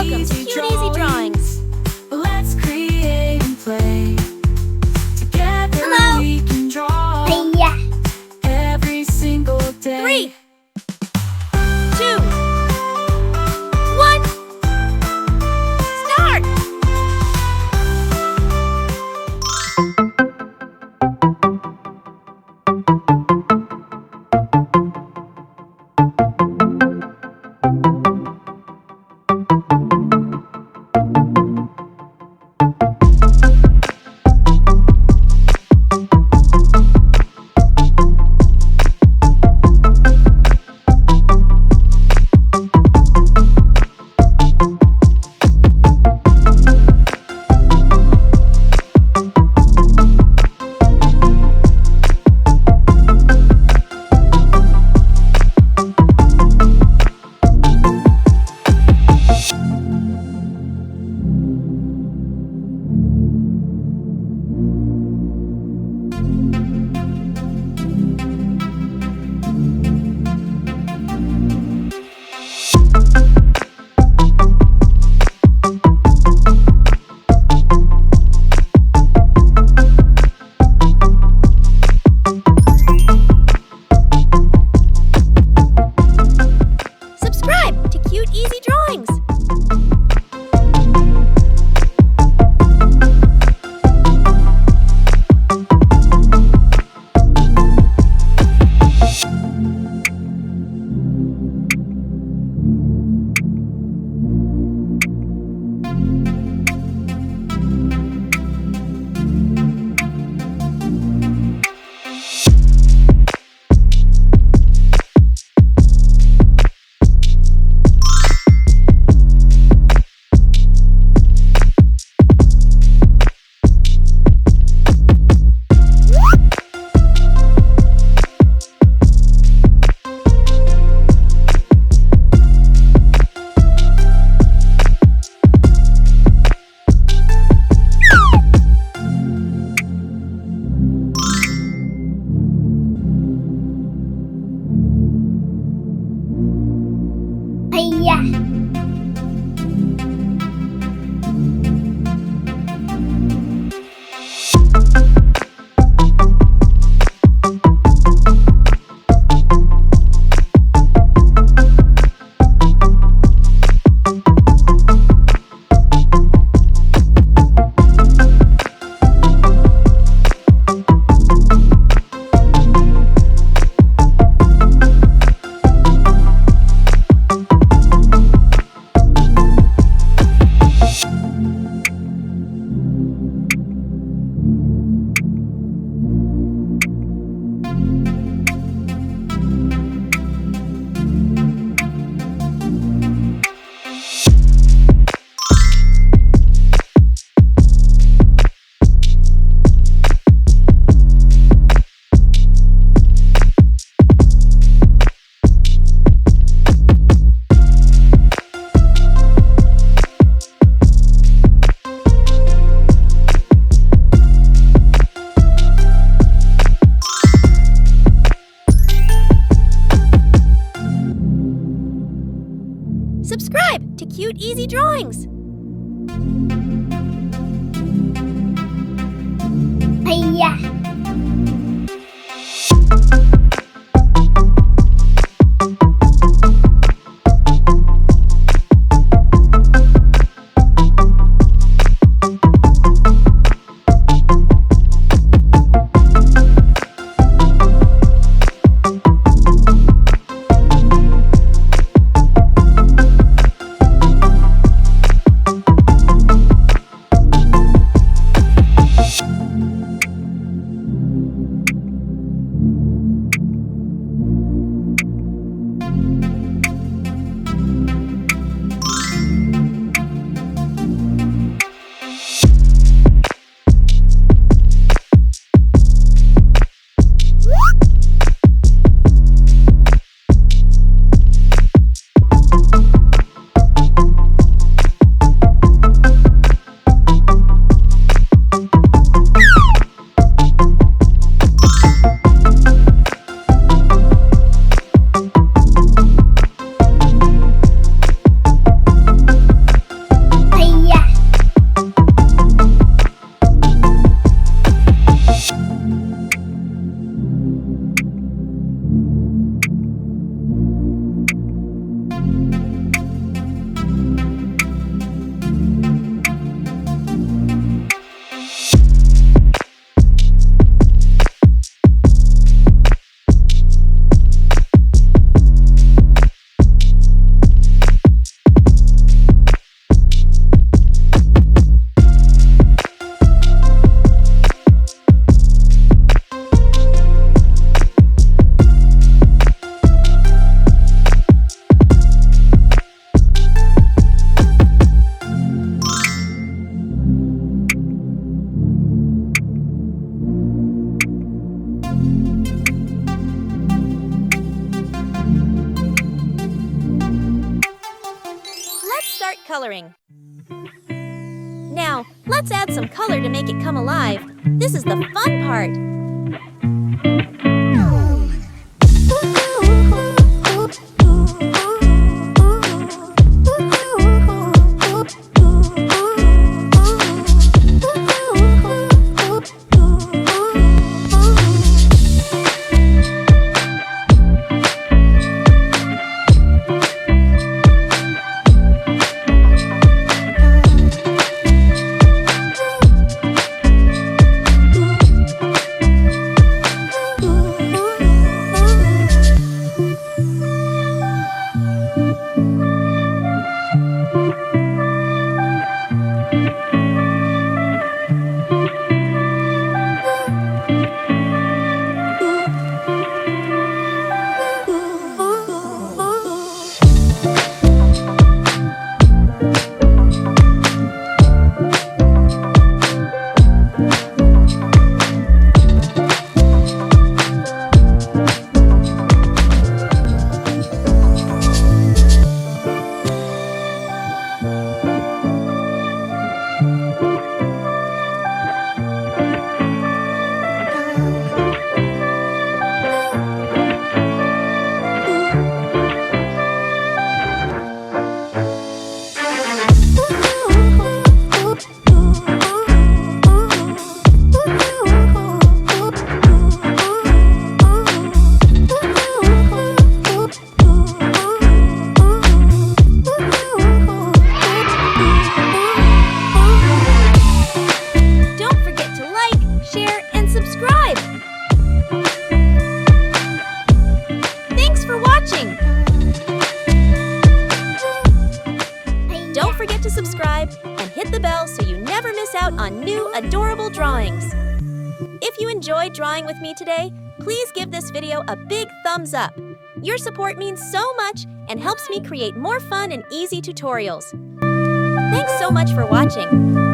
Welcome to Cute Easy Drawings. Let's create and play. Together we can draw every single day. 3, 2, 1, start! Subscribe to Cute Easy Drawings. Subscribe to Cute Easy Drawings. coloring. Now, let's add some color to make it come alive. This is the fun part. Don't forget to subscribe and hit the bell so you never miss out on new adorable drawings. If you enjoyed drawing with me today, please give this video a big thumbs up. Your support means so much and helps me create more fun and easy tutorials. Thanks so much for watching.